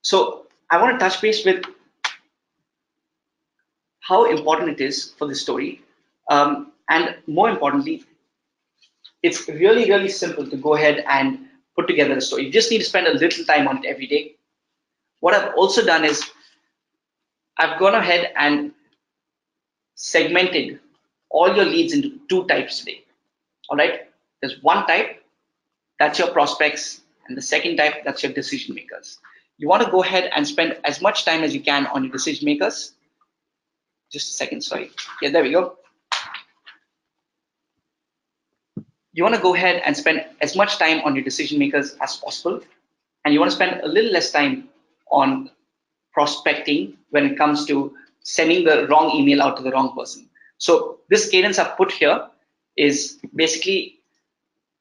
So I want to touch base with how important it is for this story. And more importantly, it's really, really simple to go ahead and put together a story. You just need to spend a little time on it every day. What I've also done is I've gone ahead and segmented all your leads into two types today. All right. There's one type, that's your prospects, and the second type, that's your decision makers. You want to go ahead and spend as much time as you can on your decision makers. Just a second, sorry. Yeah, there we go. You want to go ahead and spend as much time on your decision makers as possible, and you want to spend a little less time on prospecting when it comes to sending the wrong email out to the wrong person. So this cadence I've put here is basically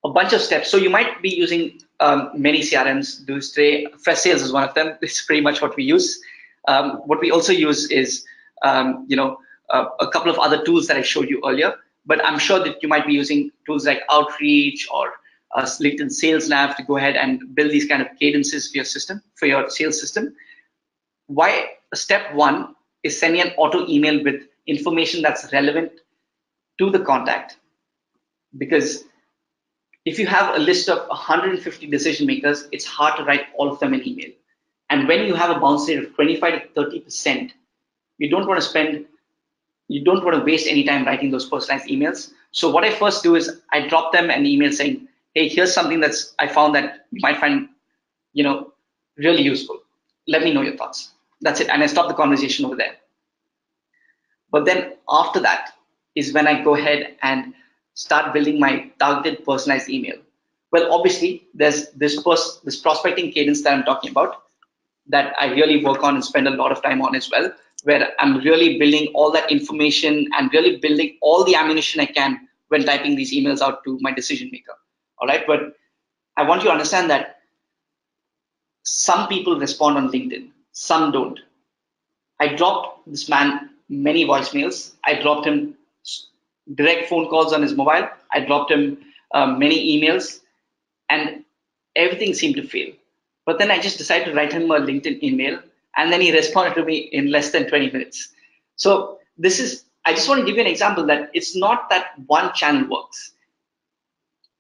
a bunch of steps. So you might be using many CRMs. Freshsales is one of them. This is pretty much what we use. What we also use is a couple of other tools that I showed you earlier. But I'm sure that you might be using tools like Outreach or LinkedIn Sales Nav to go ahead and build these kind of cadences for your system, for your sales system. Why step one is sending an auto email with information that's relevant to the contact. Because if you have a list of 150 decision makers, it's hard to write all of them in email. And when you have a bounce rate of 25 to 30%, you don't want to waste any time writing those personalized emails. So what I first do is I drop them an email saying, hey, here's something I found that you might find, really useful. Let me know your thoughts. That's it. And I stop the conversation over there. But then after that is when I go ahead and start building my targeted personalized email. Well, obviously there's this prospecting cadence that I'm talking about that I really work on and spend a lot of time on as well, where I'm really building all that information and really building all the ammunition I can when typing these emails out to my decision maker. All right, but I want you to understand that some people respond on LinkedIn, some don't. I dropped this man many voicemails. I dropped him direct phone calls on his mobile. I dropped him many emails, and everything seemed to fail. But then I just decided to write him a LinkedIn email, and then he responded to me in less than 20 minutes. So I just want to give you an example that it's not that one channel works.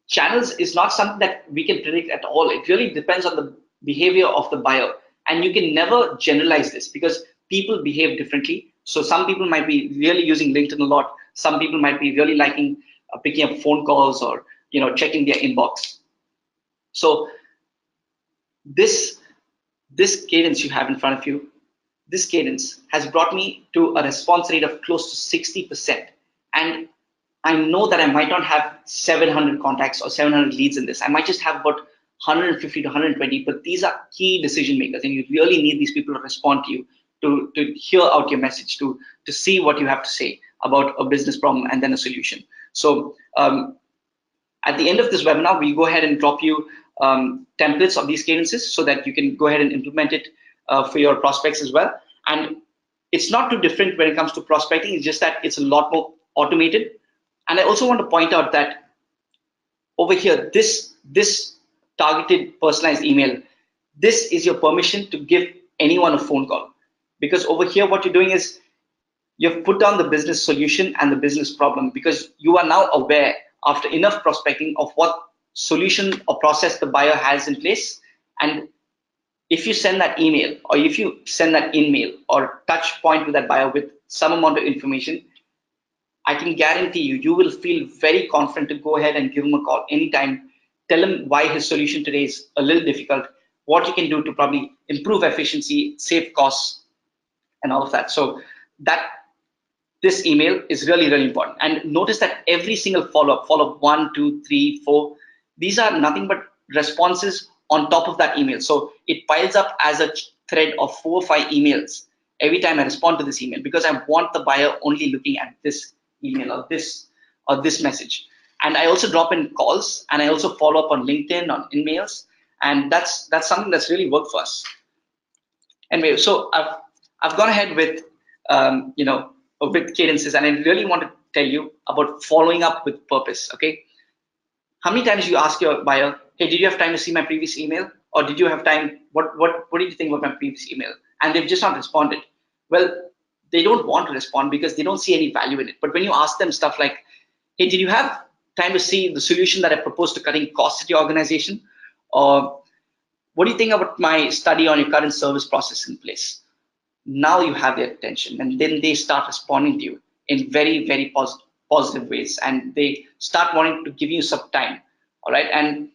Channels is not something that we can predict at all. It really depends on the behavior of the buyer. And you can never generalize this because people behave differently. So some people might be really using LinkedIn a lot. Some people might be really liking picking up phone calls or checking their inbox. So this cadence you have in front of you, this cadence has brought me to a response rate of close to 60%. And I know that I might not have 700 contacts or 700 leads in this. I might just have about 150 to 120, but these are key decision makers, and you really need these people to respond to you, to hear out your message, to see what you have to say about a business problem and then a solution. So at the end of this webinar, we'll go ahead and drop you templates of these cadences so that you can go ahead and implement it for your prospects as well. And it's not too different when it comes to prospecting. It's just that it's a lot more automated. And I also want to point out that over here, this targeted personalized email, this is your permission to give anyone a phone call. Because over here, what you're doing is you've put down the business solution and the business problem, because you are now aware after enough prospecting of what solution or process the buyer has in place. And if you send that email, or if you send that in-mail or touch point with that buyer with some amount of information, I can guarantee you will feel very confident to go ahead and give him a call anytime, tell him why his solution today is a little difficult, what you can do to probably improve efficiency, save costs, and all of that. So this email is really, really important. And notice that every single follow-up 1, 2, 3, 4, these are nothing but responses on top of that email. So it piles up as a thread of 4 or 5 emails every time I respond to this email, because I want the buyer only looking at this email or this message. And I also drop in calls, and I also follow up on LinkedIn, on emails, and that's something that's really worked for us. Anyway, so I've gone ahead with with cadences, and I really want to tell you about following up with purpose. Okay, how many times you ask your buyer, hey, did you have time to see my previous email? Or did you have time? What did you think about my previous email? And they've just not responded. Well, they don't want to respond because they don't see any value in it. But when you ask them stuff like, hey, did you have time to see the solution that I proposed to cutting costs at your organization? Or what do you think about my study on your current service process in place? Now you have their attention, and then they start responding to you in very, very positive ways, and they start wanting to give you some time. All right. And